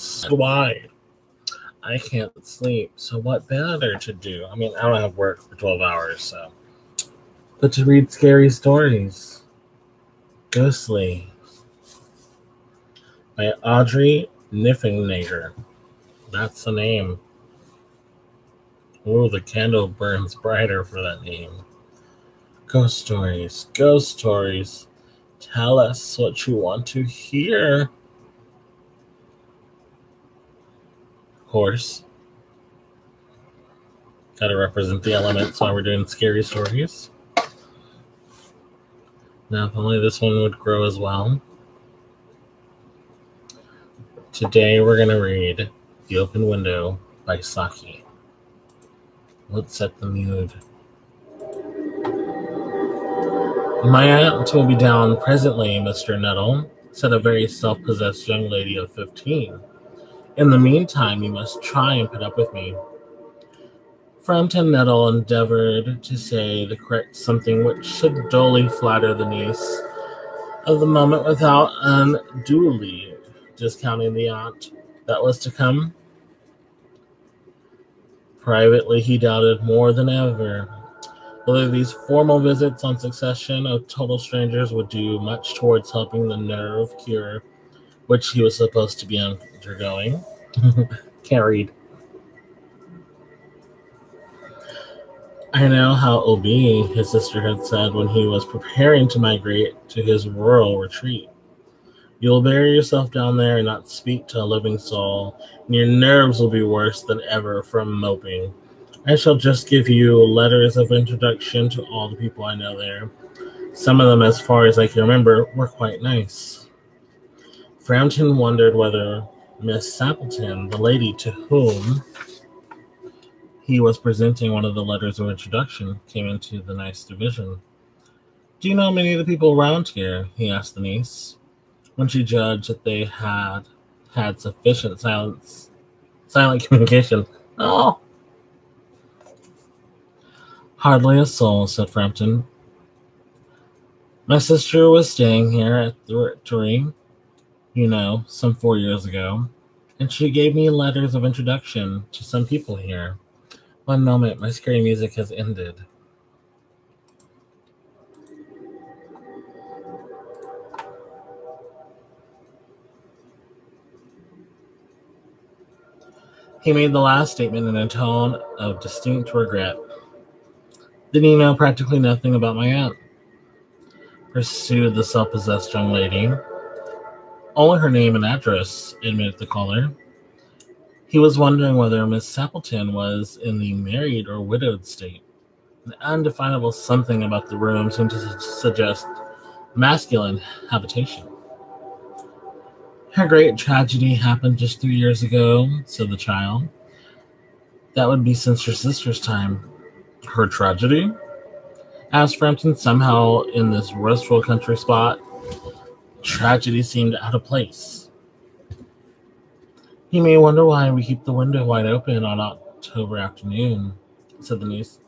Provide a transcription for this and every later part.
So why? I can't sleep, so what better to do? I mean, I don't have work for 12 hours, so. But to read scary stories. Ghostly. By Audrey Niffenegger. That's the name. Ooh, the candle burns brighter for that name. Ghost stories. Ghost stories. Tell us what you want to hear. Of course. Gotta represent the elements while we're doing scary stories. Now, if only this one would grow as well. Today we're going to read The Open Window by Saki. Let's set the mood. My aunt will be down presently, Mr. Nettle, said a very self-possessed young lady of 15. In the meantime, you must try and put up with me. Frampton Nettle endeavored to say the correct something which should dully flatter the niece of the moment without unduly discounting the aunt that was to come. Privately, he doubted more than ever whether these formal visits on succession of total strangers would do much towards helping the nerve cure which he was supposed to be undergoing. Can't read. I know how it'll be, his sister had said when he was preparing to migrate to his rural retreat. You'll bury yourself down there and not speak to a living soul, and your nerves will be worse than ever from moping. I shall just give you letters of introduction to all the people I know there. Some of them, as far as I can remember, were quite nice. Frampton wondered whether Miss Sappleton, the lady to whom he was presenting one of the letters of introduction, came into the nice division. Do you know many of the people around here? He asked the niece, when she judged that they had sufficient silent communication. Oh, hardly a soul, said Frampton. My sister was staying here at the rectory, some 4 years ago, and she gave me letters of introduction to some people here. One moment, my scary music has ended. He made the last statement in a tone of distinct regret. Then you know practically nothing about my aunt, pursued the self-possessed young lady. Only her name and address, admitted the caller. He was wondering whether Miss Sappleton was in the married or widowed state. An undefinable something about the room seemed to suggest masculine habitation. Her great tragedy happened just 3 years ago, said the child. That would be since your sister's time. Her tragedy? Asked Frampton. Somehow, in this restful country spot, tragedy seemed out of place. You may wonder why we keep the window wide open on October afternoon, said the niece,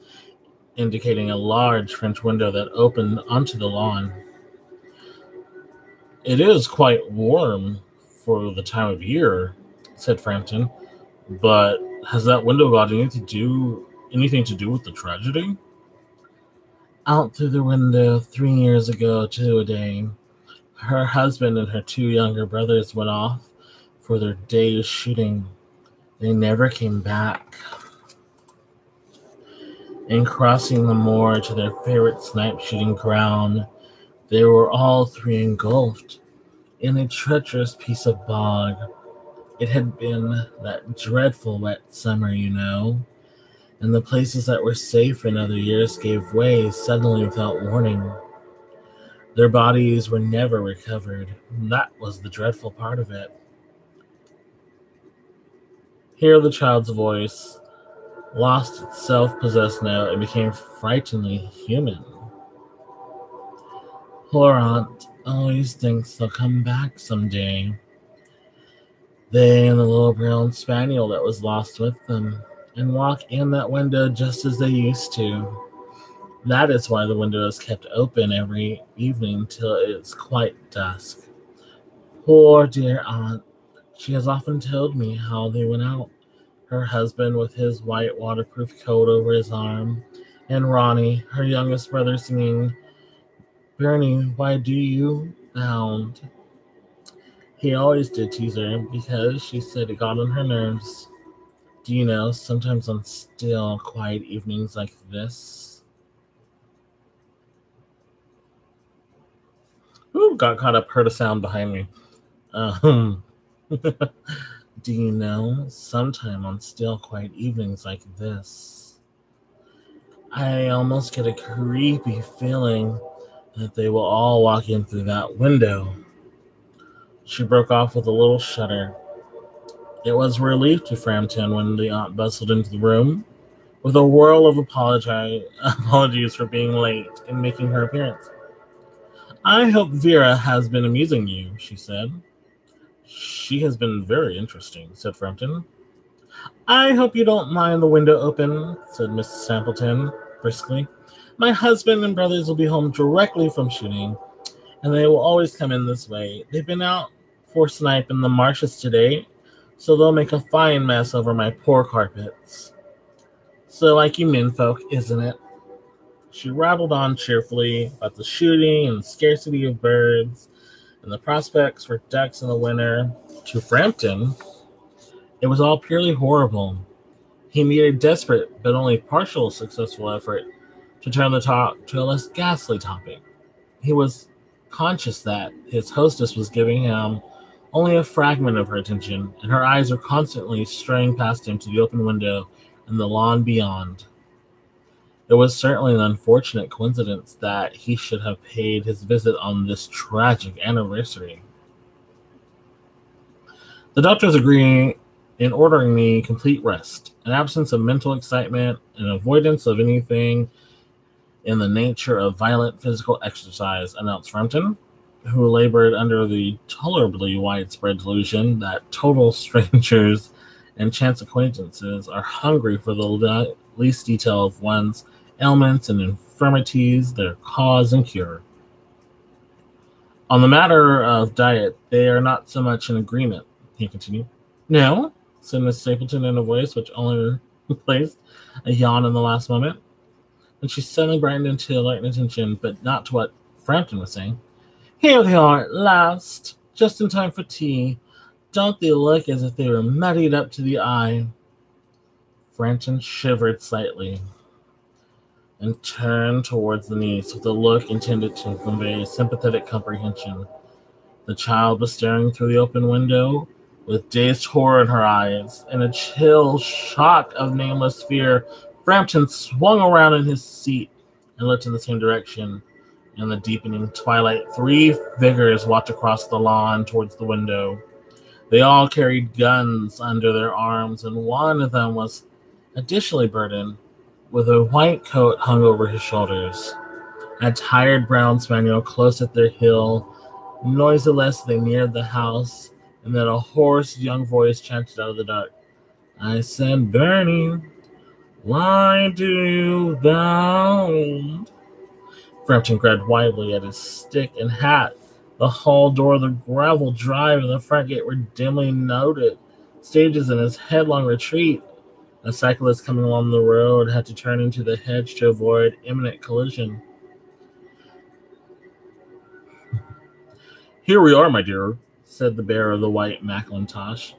indicating a large French window that opened onto the lawn. It is quite warm for the time of year, said Frampton, but has that window got anything to do with the tragedy? Out through the window 3 years ago to a day, her husband and her 2 younger brothers went off for their day's shooting. They never came back. In crossing the moor to their favorite snipe shooting ground, they were all 3 engulfed in a treacherous piece of bog. It had been that dreadful wet summer, and the places that were safe in other years gave way suddenly without warning. Their bodies were never recovered. That was the dreadful part of it. Here the child's voice lost its self-possessed note and became frighteningly human. Poor aunt always thinks they'll come back someday. They and the little brown spaniel that was lost with them, and walk in that window just as they used to. That is why the window is kept open every evening till it is quite dusk. Poor dear aunt, She has often told me how they went out, her husband with his white waterproof coat over his arm, and Ronnie, her youngest brother, singing, Bernie, why do you bound? He always did tease her because she said it got on her nerves. Do you know, sometimes on still, quiet evenings like this. Ooh, got caught up, heard a sound behind me. Um, do you know, sometime on still, quiet evenings like this, I almost get a creepy feeling that they will all walk in through that window. She broke off with a little shudder. It was a relief to Frampton when the aunt bustled into the room with a whirl of apologies for being late in making her appearance. I hope Vera has been amusing you, she said. She has been very interesting, said Frampton. I hope you don't mind the window open, said Miss Sampleton briskly. My husband and brothers will be home directly from shooting, and they will always come in this way. They've been out for snipe in the marshes today, so they'll make a fine mess over my poor carpets. So like you menfolk, isn't it? She rattled on cheerfully about the shooting and scarcity of birds and the prospects for ducks in the winter. To Frampton, it was all purely horrible. He made a desperate but only partial successful effort to turn the talk to a less ghastly topic. He was conscious that his hostess was giving him only a fragment of her attention, and her eyes were constantly straying past him to the open window and the lawn beyond. It was certainly an unfortunate coincidence that he should have paid his visit on this tragic anniversary. The doctors agree in ordering me complete rest, an absence of mental excitement, an avoidance of anything in the nature of violent physical exercise, announced Frampton, who labored under the tolerably widespread delusion that total strangers and chance acquaintances are hungry for the least detail of one's ailments and infirmities, their cause and cure. On the matter of diet, they are not so much in agreement, he continued. No, said Miss Stapleton in a voice which only replaced a yawn in the last moment. And she suddenly brightened into alert attention, but not to what Frampton was saying. Here they are at last, just in time for tea. Don't they look as if they were muddied up to the eye? Frampton shivered slightly and turned towards the niece with a look intended to convey sympathetic comprehension. The child was staring through the open window with dazed horror in her eyes. In a chill shock of nameless fear, Frampton swung around in his seat and looked in the same direction. In the deepening twilight, three figures walked across the lawn towards the window. They all carried guns under their arms, and one of them was additionally burdened with a white coat hung over his shoulders. A tired brown spaniel close at their heel. Noiseless, they neared the house, and then a hoarse young voice chanted out of the dark, I said, Bernie, why do you bound? Frampton grabbed wildly at his stick and hat. The hall door, the gravel drive, and the front gate were dimly noted stages in his headlong retreat. A cyclist coming along the road had to turn into the hedge to avoid imminent collision. Here we are, my dear, said the bearer of the white mackintosh,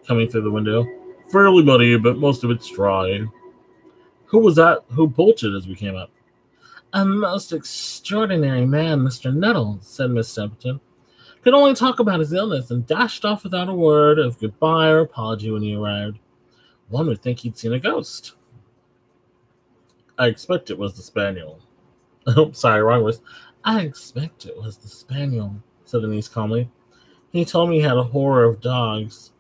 coming through the window. Fairly muddy, but most of it's dry. Who was that who bolted as we came up? A most extraordinary man, Mr. Nettle, said Miss Stapleton. Could only talk about his illness and dashed off without a word of goodbye or apology when he arrived. One would think he'd seen a ghost. I expect it was the spaniel. Oh, sorry, wrong words. I expect it was the spaniel, said the niece calmly. He told me he had a horror of dogs.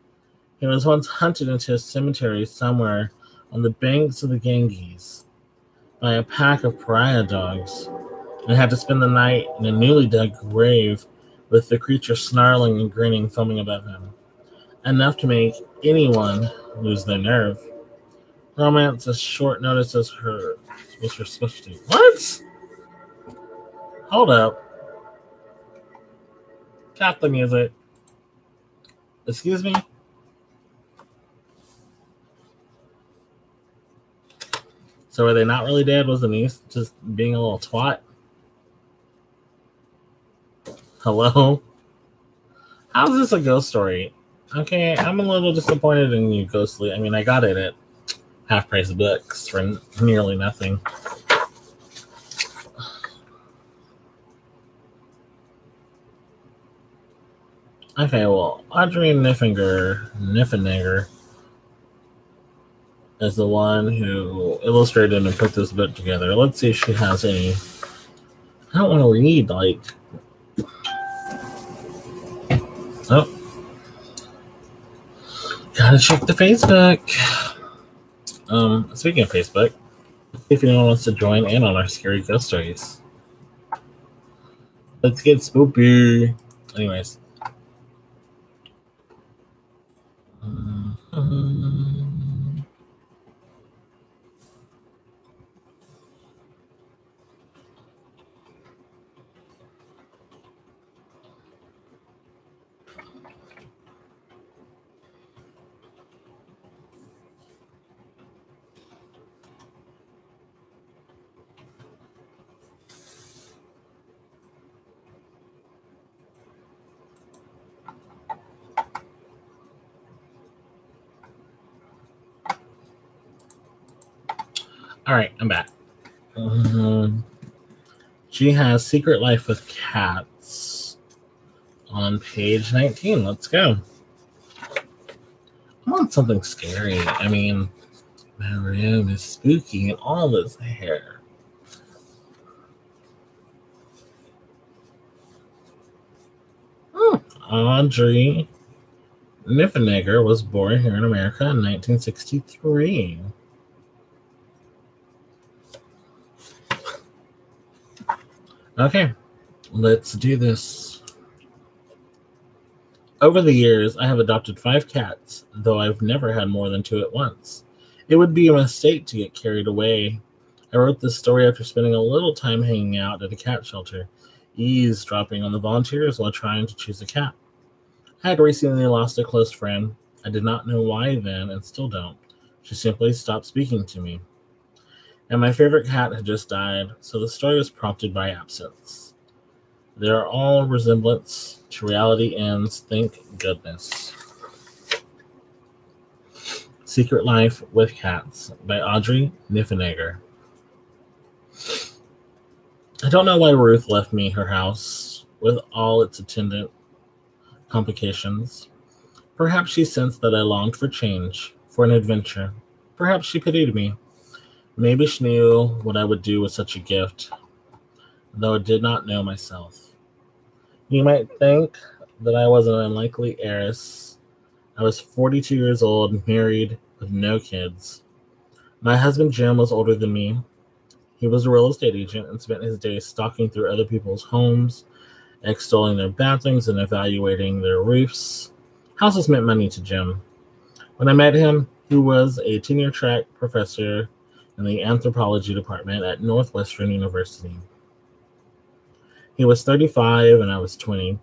He was once hunted into a cemetery somewhere on the banks of the Ganges by a pack of pariah dogs, and had to spend the night in a newly dug grave with the creature snarling and grinning, foaming above him. Enough to make anyone lose their nerve. Romance as short notice as her was her specialty. What? Hold up. Got the music. Excuse me? So are they not really dead? Was the niece just being a little twat? Hello? How's this a ghost story? Okay, I'm a little disappointed in you, Ghostly. I mean, I got it at half-price books for nearly nothing. Okay, well, Audrey Niffenegger is the one who illustrated and put this book together. Let's see if she has any. I don't want to read, like. Oh. Gotta check the Facebook. Speaking of Facebook, if anyone wants to join in on our scary ghost stories, let's get spoopy. Anyways. All right, I'm back. She has Secret Life with Cats on page 19. Let's go. I want something scary. I mean, my room is spooky and all this hair. Audrey Niffenegger was born here in America in 1963. Okay, let's do this. Over the years, I have adopted 5 cats, though I've never had more than 2 at once. It would be a mistake to get carried away. I wrote this story after spending a little time hanging out at a cat shelter, eavesdropping on the volunteers while trying to choose a cat. I had recently lost a close friend. I did not know why then, and still don't. She simply stopped speaking to me. And my favorite cat had just died, so the story was prompted by absence. They are all resemblance to reality ends, thank goodness. Secret Life with Cats by Audrey Niffenegger. I don't know why Ruth left me her house with all its attendant complications. Perhaps she sensed that I longed for change, for an adventure. Perhaps she pitied me. Maybe she knew what I would do with such a gift, though I did not know myself. You might think that I was an unlikely heiress. I was 42 years old, married, with no kids. My husband Jim was older than me. He was a real estate agent and spent his days stalking through other people's homes, extolling their bathrooms and evaluating their roofs. Houses meant money to Jim. When I met him, he was a tenure-track professor in the anthropology department at Northwestern University. He was 35 and I was 20.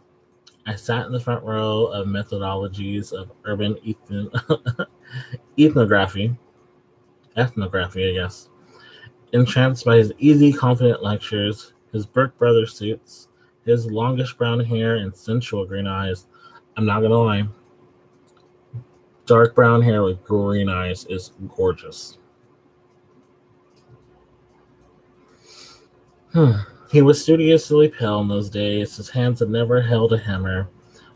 I sat in the front row of methodologies of urban ethnography, I guess, entranced by his easy, confident lectures, his Burke Brothers suits, his longish brown hair and sensual green eyes. I'm not gonna lie, dark brown hair with green eyes is gorgeous. He was studiously pale in those days. His hands had never held a hammer,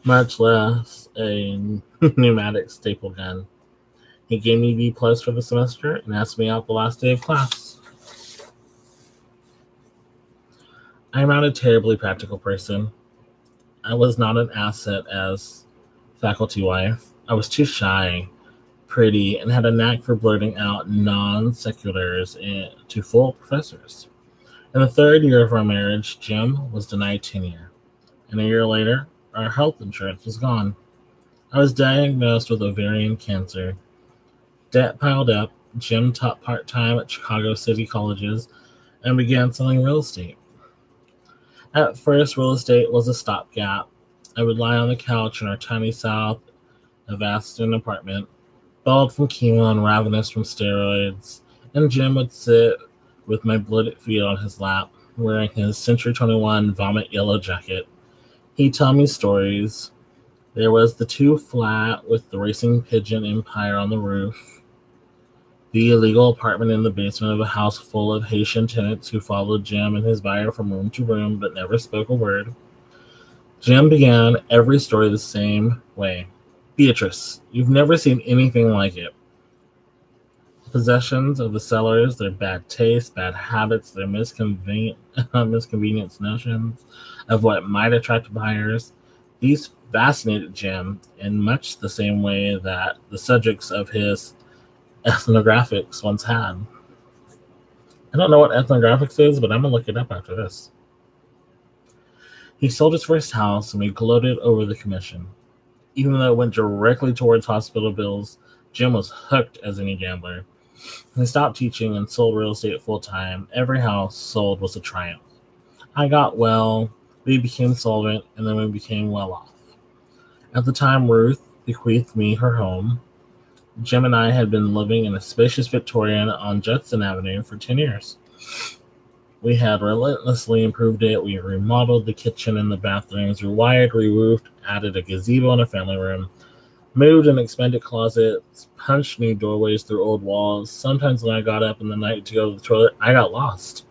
much less a pneumatic staple gun. He gave me B+ for the semester and asked me out the last day of class. I'm not a terribly practical person. I was not an asset as faculty wife. I was too shy, pretty, and had a knack for blurting out non-seculars to full professors. In the 3rd year of our marriage, Jim was denied tenure, and a year later, our health insurance was gone. I was diagnosed with ovarian cancer. Debt piled up. Jim taught part-time at Chicago City Colleges and began selling real estate. At first, real estate was a stopgap. I would lie on the couch in our tiny South a vast apartment, bald from chemo and ravenous from steroids, and Jim would sit with my bloated feet on his lap, wearing his Century 21 vomit yellow jacket. He'd tell me stories. There was the two flat with the racing pigeon empire on the roof, the illegal apartment in the basement of a house full of Haitian tenants who followed Jim and his buyer from room to room but never spoke a word. Jim began every story the same way. Beatrice, you've never seen anything like it. Possessions of the sellers, their bad taste, bad habits, their misconvenience notions of what might attract buyers. These fascinated Jim in much the same way that the subjects of his ethnographics once had. I don't know what ethnographics is, but I'm going to look it up after this. He sold his first house, and we gloated over the commission. Even though it went directly towards hospital bills, Jim was hooked as any gambler. He stopped teaching and sold real estate full-time. Every house sold was a triumph. I got well, we became solvent, and then we became well off. At the time, Ruth bequeathed me her home. Jim and I had been living in a spacious Victorian on Judson Avenue for 10 years. We had relentlessly improved it. We remodeled the kitchen and the bathrooms, rewired, re-roofed, added a gazebo and a family room, moved and expanded closets, punched new doorways through old walls. Sometimes when I got up in the night to go to the toilet, I got lost.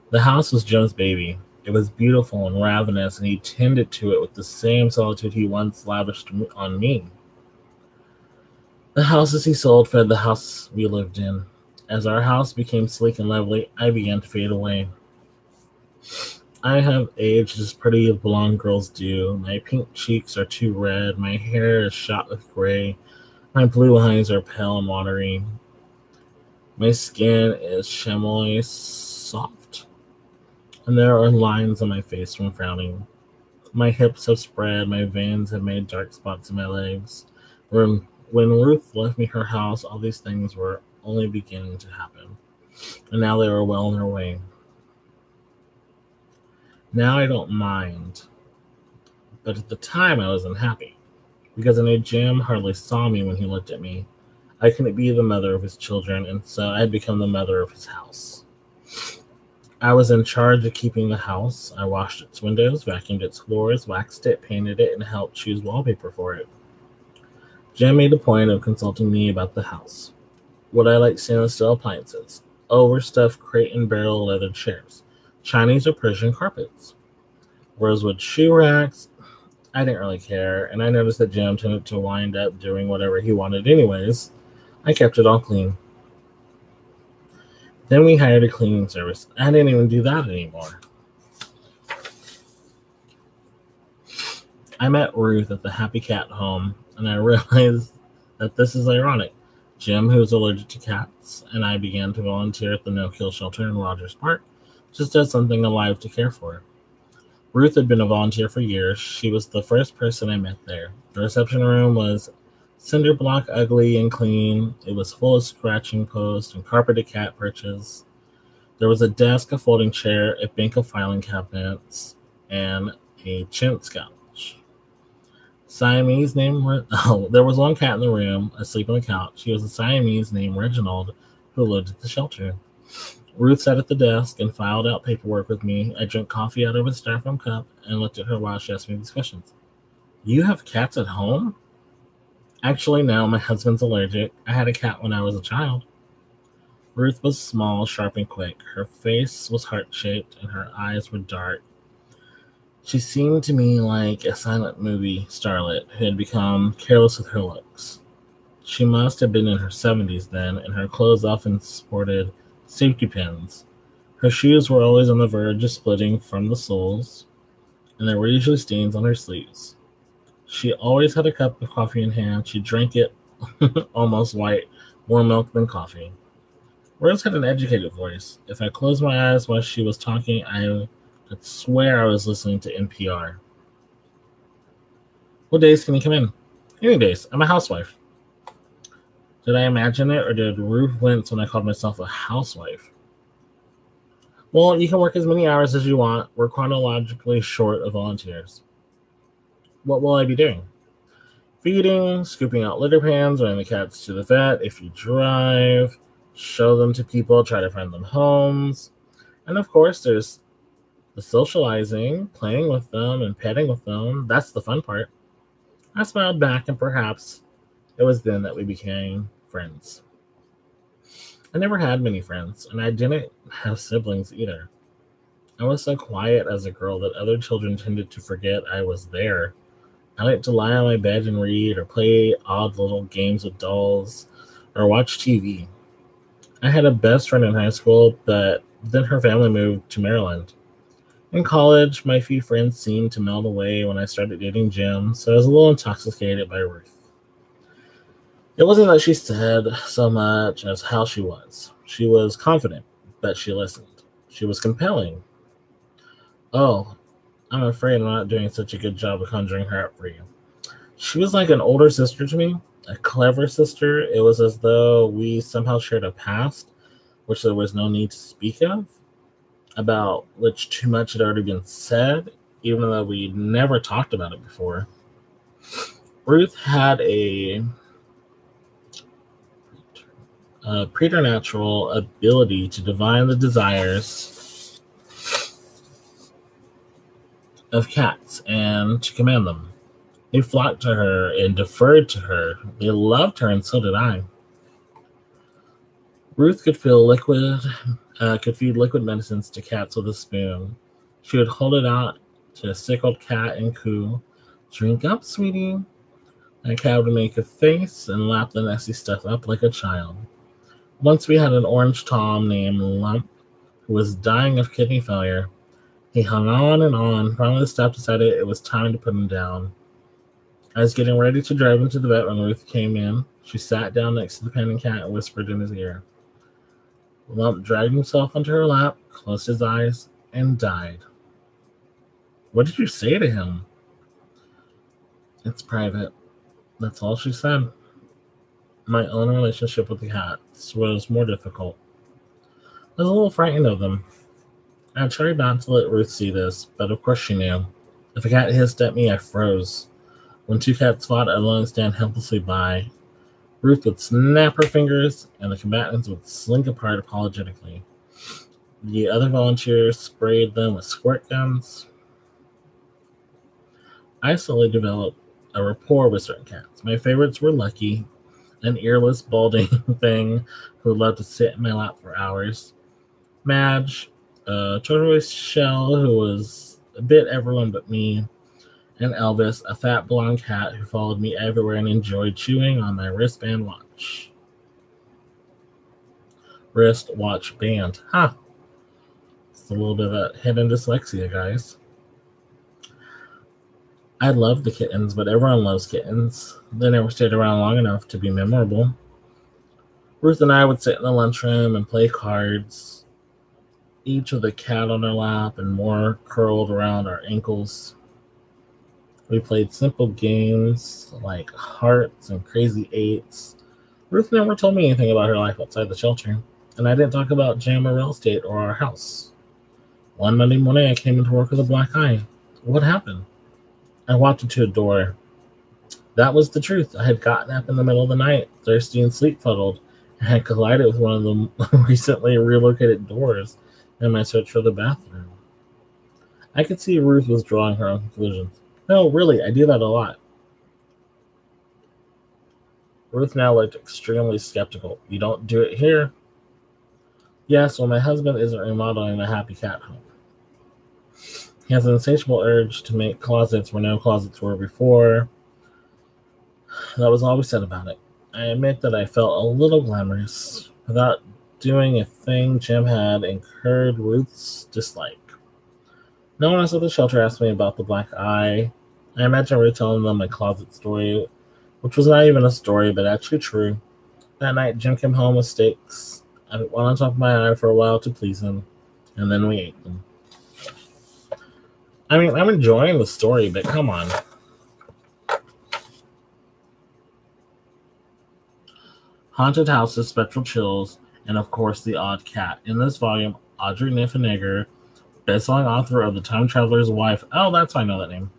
The house was Jim's baby. It was beautiful and ravenous, and he tended to it with the same solitude he once lavished on me. The houses he sold fed the house we lived in. As our house became sleek and lovely, I began to fade away. I have aged as pretty as blonde girls do. My pink cheeks are too red. My hair is shot with gray. My blue eyes are pale and watery. My skin is chamois soft, and there are lines on my face from frowning. My hips have spread. My veins have made dark spots in my legs. When Ruth left me her house, all these things were only beginning to happen, and now they were well on their way. Now I don't mind, but at the time I was unhappy, because I knew Jim hardly saw me when he looked at me. I couldn't be the mother of his children, and so I had become the mother of his house. I was in charge of keeping the house. I washed its windows, vacuumed its floors, waxed it, painted it, and helped choose wallpaper for it. Jim made a point of consulting me about the house. Would I like stainless steel appliances, overstuffed crate and barrel leather chairs, Chinese or Persian carpets, rosewood shoe racks? I didn't really care, and I noticed that Jim tended to wind up doing whatever he wanted anyways. I kept it all clean. Then we hired a cleaning service. I didn't even do that anymore. I met Ruth at the Happy Cat home, and I realized that this is ironic. Jim, who is allergic to cats, and I began to volunteer at the no-kill shelter in Rogers Park, just as something alive to care for. Ruth had been a volunteer for years. She was the first person I met there. The reception room was cinder block ugly and clean. It was full of scratching posts and carpeted cat perches. There was a desk, a folding chair, a bank of filing cabinets, and a chintz couch. Siamese named there was one cat in the room, asleep on the couch. He was a Siamese named Reginald, who lived at the shelter. Ruth sat at the desk and filed out paperwork with me. I drank coffee out of a styrofoam cup and looked at her while she asked me these questions. You have cats at home? Actually, no, my husband's allergic. I had a cat when I was a child. Ruth was small, sharp, and quick. Her face was heart-shaped, and her eyes were dark. She seemed to me like a silent movie starlet who had become careless with her looks. She must have been in her 70s then, and her clothes often sported safety pins. Her shoes were always on the verge of splitting from the soles, and there were usually stains on her sleeves. She always had a cup of coffee in hand. She drank it almost white, more milk than coffee. Rose had an educated voice. If I closed my eyes while she was talking, I could swear I was listening to NPR. What days can you come in? Any days. I'm a housewife. Did I imagine it, or did Ruth wince when I called myself a housewife? Well, you can work as many hours as you want. We're chronologically short of volunteers. What will I be doing? Feeding, scooping out litter pans, running the cats to the vet if you drive, show them to people, try to find them homes. And of course, there's the socializing, playing with them, and petting with them. That's the fun part. I smiled back, and perhaps it was then that we became friends. I never had many friends, and I didn't have siblings either. I was so quiet as a girl that other children tended to forget I was there. I liked to lie on my bed and read, or play odd little games with dolls, or watch TV. I had a best friend in high school, but then her family moved to Maryland. In college, my few friends seemed to melt away when I started dating Jim, so I was a little intoxicated by Ruth. It wasn't that she said so much as how she was. She was confident, but she listened. She was compelling. Oh, I'm afraid I'm not doing such a good job of conjuring her up for you. She was like an older sister to me, a clever sister. It was as though we somehow shared a past, which there was no need to speak of, about which too much had already been said, even though we'd never talked about it before. Ruth had a preternatural ability to divine the desires of cats and to command them. They flocked to her and deferred to her. They loved her, and so did I. Ruth could feed liquid medicines to cats with a spoon. She would hold it out to a sickled cat and coo, "Drink up, sweetie." The cat would make a face and lap the nasty stuff up like a child. Once we had an orange Tom named Lump who was dying of kidney failure. He hung on and on. Finally, the staff decided it was time to put him down. I was getting ready to drive him to the vet when Ruth came in. She sat down next to the panting cat and whispered in his ear. Lump dragged himself onto her lap, closed his eyes, and died. What did you say to him? It's private. That's all she said. My own relationship with the cats was more difficult. I was a little frightened of them. I tried not to let Ruth see this, but of course she knew. If a cat hissed at me, I froze. When two cats fought, I'd let them stand helplessly by. Ruth would snap her fingers, and the combatants would slink apart apologetically. The other volunteers sprayed them with squirt guns. I slowly developed a rapport with certain cats. My favorites were Lucky, an earless, balding thing who loved to sit in my lap for hours. Madge, a tortoise shell who was a bit everyone but me. And Elvis, a fat blonde cat who followed me everywhere and enjoyed chewing on my wristband watch. Wrist watch band. Huh. It's a little bit of that hidden dyslexia, guys. I love the kittens, but everyone loves kittens. They never stayed around long enough to be memorable. Ruth and I would sit in the lunchroom and play cards, each with a cat on our lap and more curled around our ankles. We played simple games like hearts and crazy eights. Ruth never told me anything about her life outside the shelter, and I didn't talk about jam or real estate or our house. One Monday morning, I came into work with a black eye. What happened? I walked into a door. That was the truth. I had gotten up in the middle of the night, thirsty and sleep-fuddled, and had collided with one of the recently relocated doors in my search for the bathroom. I could see Ruth was drawing her own conclusions. No, really, I do that a lot. Ruth now looked extremely skeptical. You don't do it here? Yes, well, my husband isn't remodeling a happy cat home. He has an insatiable urge to make closets where no closets were before. That was all we said about it. I admit that I felt a little glamorous. Without doing a thing, Jim had incurred Ruth's dislike. No one else at the shelter asked me about the black eye. I imagine Ruth telling them my closet story, which was not even a story, but actually true. That night, Jim came home with steaks. I went on top of my eye for a while to please him, and then we ate them. I mean, I'm enjoying the story, but come on. Haunted houses, spectral chills, and of course the odd cat. In this volume, Audrey Niffenegger, best-selling author of The Time Traveler's Wife, oh, that's why I know that name,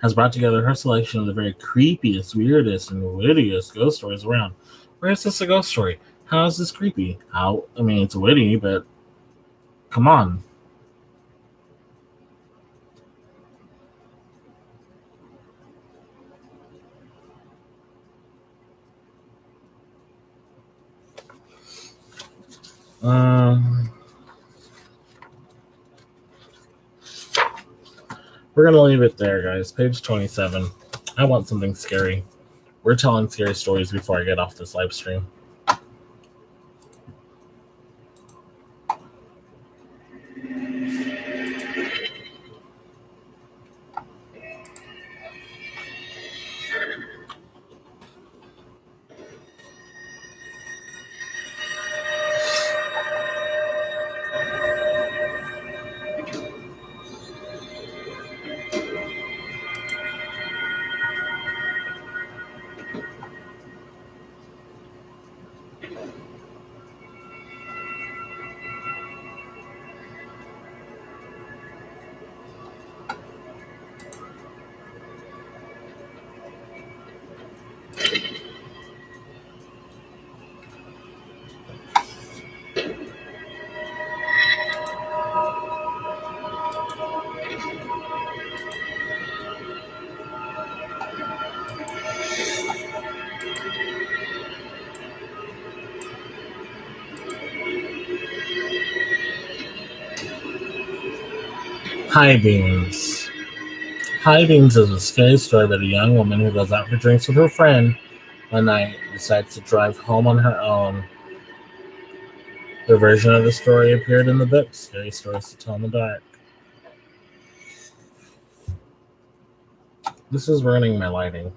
has brought together her selection of the very creepiest, weirdest, and wittiest ghost stories around. Where is this a ghost story? How is this creepy? How? I mean, it's witty, but come on. Um, we're gonna leave it there, guys. Page 27. I want something scary. We're telling scary stories before I get off this live stream. High Beams. High Beams is a scary story about a young woman who goes out for drinks with her friend one night and decides to drive home on her own. The version of the story appeared in the book Scary Stories to Tell in the Dark. This is ruining my lighting.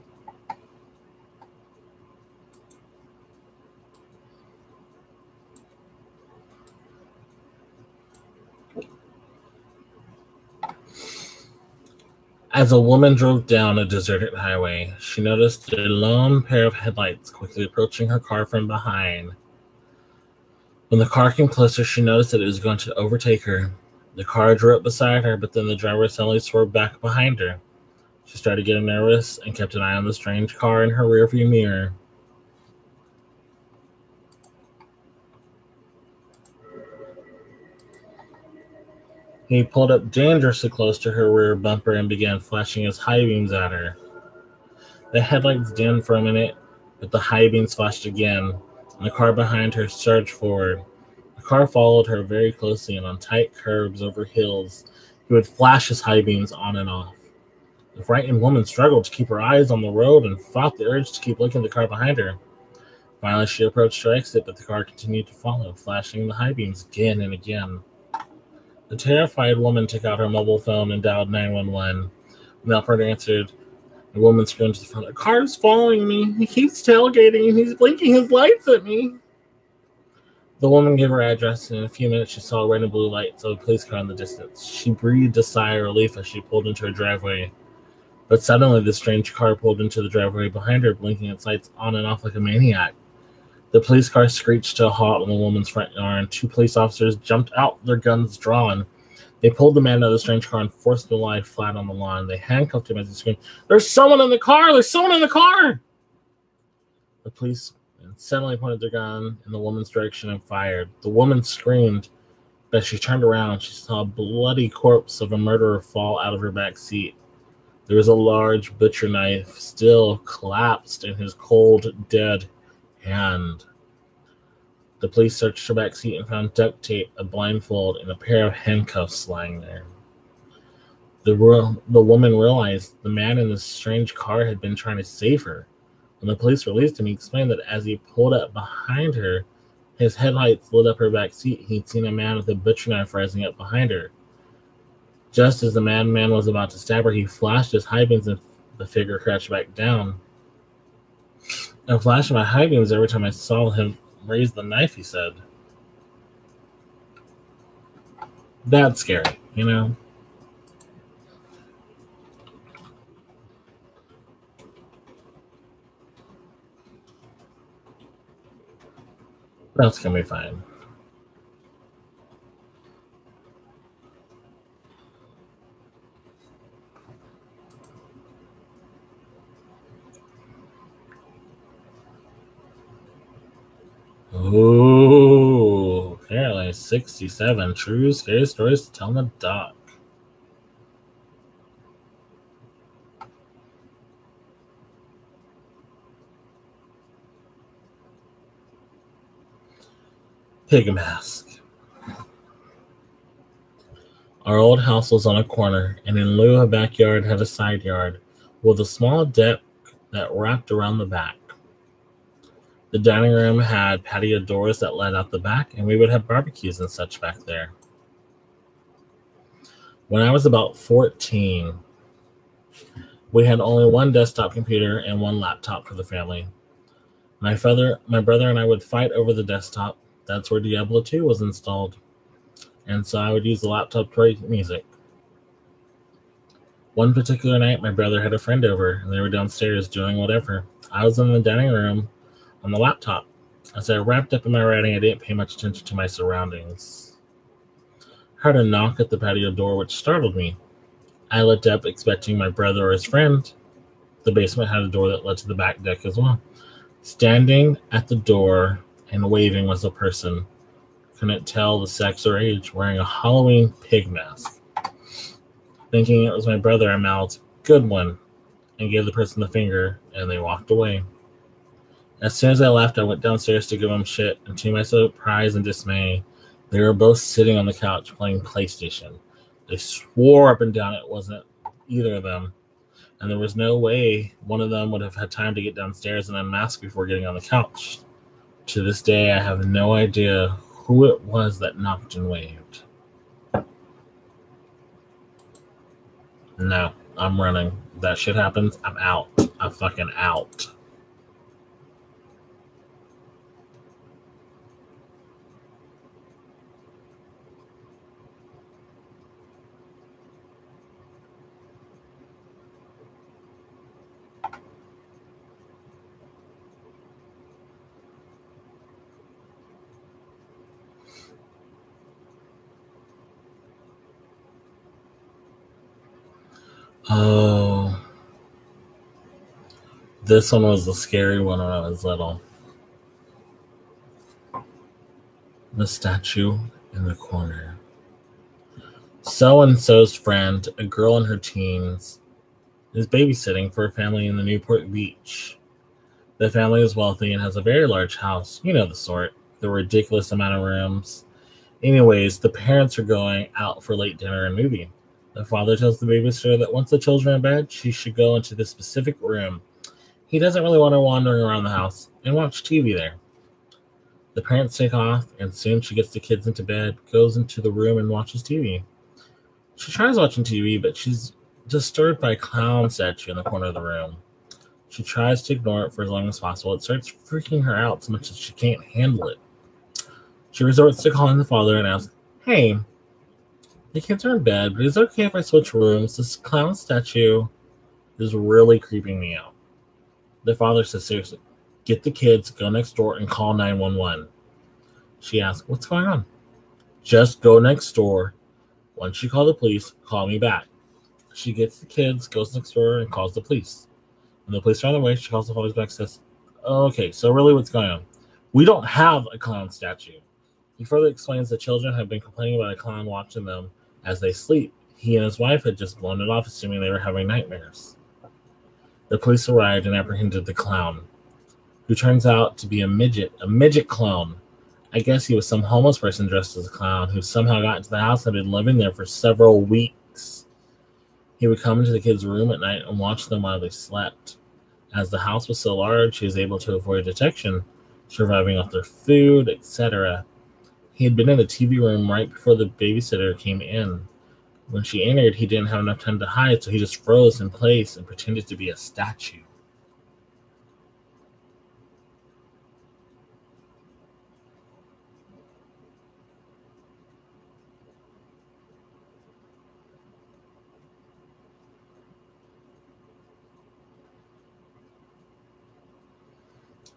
As a woman drove down a deserted highway, she noticed a lone pair of headlights quickly approaching her car from behind. When the car came closer, she noticed that it was going to overtake her. The car drew up beside her, but then the driver suddenly swerved back behind her. She started getting nervous and kept an eye on the strange car in her rearview mirror. He pulled up dangerously close to her rear bumper and began flashing his high beams at her. The headlights dimmed for a minute, but the high beams flashed again, and the car behind her surged forward. The car followed her very closely, and on tight curbs over hills, he would flash his high beams on and off. The frightened woman struggled to keep her eyes on the road and fought the urge to keep looking at the car behind her. Finally, she approached her exit, but the car continued to follow, flashing the high beams again and again. The terrified woman took out her mobile phone and dialed 911. When the operator answered, the woman screamed to the phone, "The car's following me. He keeps tailgating and he's blinking his lights at me." The woman gave her address, and in a few minutes she saw red and blue lights of a police car in the distance. She breathed a sigh of relief as she pulled into her driveway. But suddenly the strange car pulled into the driveway behind her, blinking its lights on and off like a maniac. The police car screeched to a halt on the woman's front yard, and two police officers jumped out, their guns drawn. They pulled the man out of the strange car and forced him to lie flat on the lawn. They handcuffed him as he screamed, "There's someone in the car! There's someone in the car!" The police suddenly pointed their gun in the woman's direction and fired. The woman screamed, but as she turned around, she saw a bloody corpse of a murderer fall out of her back seat. There was a large butcher knife still collapsed in his cold, dead hand. The police searched her back seat and found duct tape, a blindfold, and a pair of handcuffs lying there. The woman realized the man in the strange car had been trying to save her. When the police released him, he explained that as he pulled up behind her, his headlights lit up her back seat. He'd seen a man with a butcher knife rising up behind her. Just as the madman was about to stab her, he flashed his high beams and the figure crouched back down. "I flashed my high beams every time I saw him raise the knife," he said. That's scary, you know? That's gonna be fine. Ooh, apparently 67 true scary stories to tell in the dark. Pig mask. Our old house was on a corner, and in lieu of a backyard had a side yard with a small deck that wrapped around the back. The dining room had patio doors that led out the back, and we would have barbecues and such back there. When I was about 14, we had only one desktop computer and one laptop for the family. My brother and I would fight over the desktop. That's where Diablo 2 was installed. And so I would use the laptop to write music. One particular night, my brother had a friend over, and they were downstairs doing whatever. I was in the dining room on the laptop. As I wrapped up in my writing, I didn't pay much attention to my surroundings. I heard a knock at the patio door, which startled me. I looked up, expecting my brother or his friend. The basement had a door that led to the back deck as well. Standing at the door and waving was a person. Couldn't tell the sex or age, wearing a Halloween pig mask. Thinking it was my brother, I mouthed, "Good one," and gave the person the finger, and they walked away. As soon as I left, I went downstairs to give them shit, and to my surprise and dismay, they were both sitting on the couch playing PlayStation. They swore up and down it wasn't either of them, and there was no way one of them would have had time to get downstairs and unmask before getting on the couch. To this day, I have no idea who it was that knocked and waved. No, I'm running. If that shit happens, I'm out. I'm fucking out. Oh, this one was the scary one when I was little. The statue in the corner. So-and-so's friend, a girl in her teens, is babysitting for a family in the Newport Beach. The family is wealthy and has a very large house. You know the sort. The ridiculous amount of rooms. Anyways, the parents are going out for late dinner and movie. The father tells the babysitter that once the children are in bed, she should go into this specific room. He doesn't really want her wandering around the house and watch TV there. The parents take off, and soon she gets the kids into bed, goes into the room, and watches TV. She tries watching TV, but she's disturbed by a clown statue in the corner of the room. She tries to ignore it for as long as possible. It starts freaking her out so much that she can't handle it. She resorts to calling the father and asks, "Hey, the kids are in bed, but is it okay if I switch rooms? This clown statue is really creeping me out." The father says, "Seriously, get the kids, go next door, and call 911. She asks, "What's going on?" "Just go next door. Once you call the police, call me back." She gets the kids, goes next door, and calls the police. When the police are on their way, she calls the father back and says, "Okay, so really what's going on? We don't have a clown statue." He further explains the children have been complaining about a clown watching them as they sleep. He and his wife had just blown it off, assuming they were having nightmares. The police arrived and apprehended the clown, who turns out to be a midget clown. I guess he was some homeless person dressed as a clown who somehow got into the house and had been living there for several weeks. He would come into the kids' room at night and watch them while they slept. As the house was so large, he was able to avoid detection, surviving off their food, etc. He had been in the TV room right before the babysitter came in. When she entered, he didn't have enough time to hide, so he just froze in place and pretended to be a statue.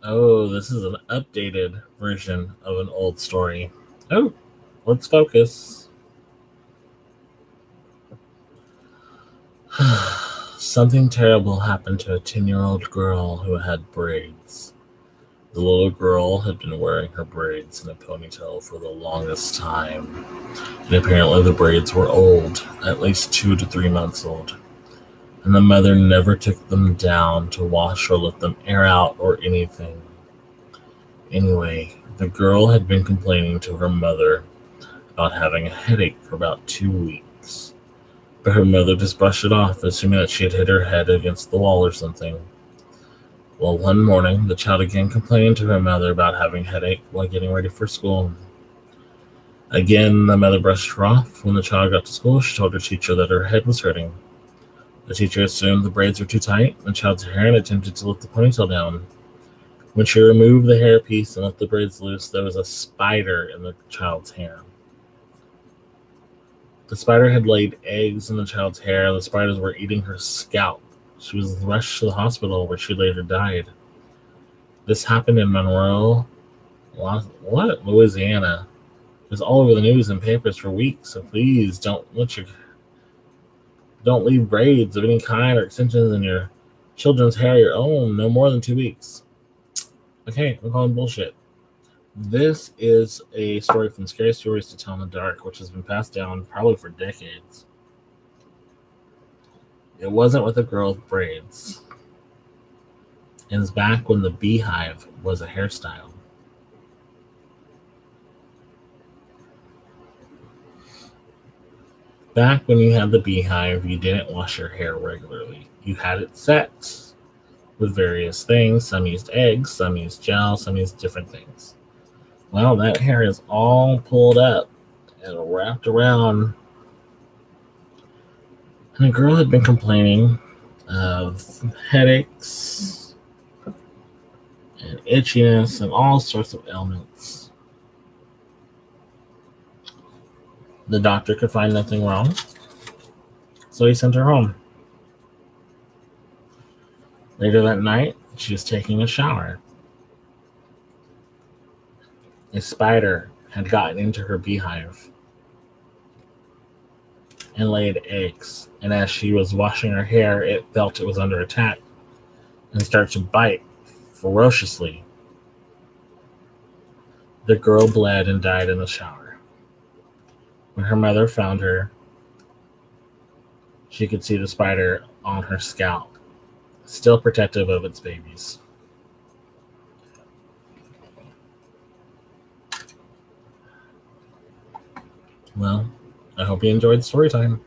Oh, this is an updated version of an old story. Oh, let's focus. Something terrible happened to a 10-year-old girl who had braids. The little girl had been wearing her braids in a ponytail for the longest time, and apparently the braids were old, at least 2 to 3 months old, and the mother never took them down to wash or let them air out or anything. Anyway, the girl had been complaining to her mother about having a headache for about 2 weeks, but her mother just brushed it off, assuming that she had hit her head against the wall or something. Well, one morning, the child again complained to her mother about having a headache while getting ready for school. Again, the mother brushed her off. When the child got to school, she told her teacher that her head was hurting. The teacher assumed the braids were too tight in the child's hair and attempted to lift the ponytail down. When she removed the hairpiece and let the braids loose, there was a spider in the child's hair. The spider had laid eggs in the child's hair, and the spiders were eating her scalp. She was rushed to the hospital, where she later died. This happened in Monroe, Louisiana. It was all over the news and papers for weeks. So please don't leave braids of any kind or extensions in your children's hair your own no more than 2 weeks. Okay, I'm calling bullshit. This is a story from Scary Stories to Tell in the Dark, which has been passed down probably for decades. It wasn't with a girl with braids. It was back when the beehive was a hairstyle. Back when you had the beehive, you didn't wash your hair regularly. You had it set with various things. Some used eggs, some used gel, some used different things. Well, that hair is all pulled up and wrapped around. And the girl had been complaining of headaches and itchiness and all sorts of ailments. The doctor could find nothing wrong, so he sent her home. Later that night, she was taking a shower. A spider had gotten into her beehive and laid eggs, and as she was washing her hair, it felt it was under attack and started to bite ferociously. The girl bled and died in the shower. When her mother found her, she could see the spider on her scalp, still protective of its babies. Well, I hope you enjoyed story time.